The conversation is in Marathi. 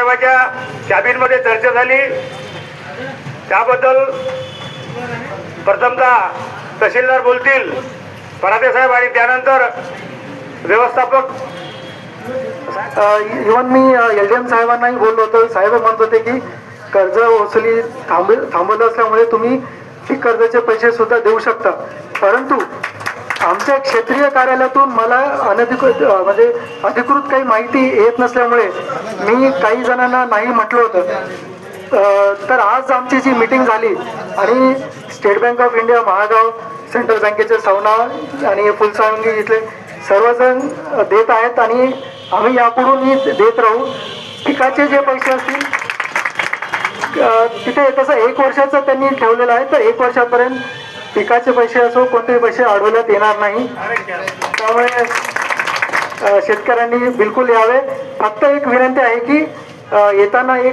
साहेबांच्या कॅबिनमध्ये चर्चा झाली, त्याबद्दल प्रथमतः तहसीलदार बोलतील, पराते साहेब, आणि त्यानंतर व्यवस्थापक. इव्हन मी LDM साहेबांनाही बोललो होतो. साहेब म्हणत होते की कर्ज वसुली थांबवलं असल्यामुळे तुम्ही पीक कर्जाचे पैसे सुद्धा देऊ शकता, परंतु आमच्या क्षेत्रीय कार्यालयातून मला म्हणजे अधिकृत काही माहिती येत नसल्यामुळे मी काही जणांना नाही म्हटलं होतं. तर आज आमची जी मीटिंग झाली आणि state bank of India Mahagaon, central बँकेचे सवना आणि फुलसावंगी इथले सर्वजण देत आहेत आणि आम्ही यापुढूनही देत राहू. पिकाचे जे पैसे असतील तिथे तसं 1 वर्षाचं त्यांनी ठेवलेलं आहे, तर 1 वर्षापर्यंत पिकाचे पैसे असो कोणतेही पैसे अडवण्यात येणार नाही. त्यामुळे शेतकऱ्यांनी बिलकुल यावे. फक्त एक विनंती आहे की येताना एक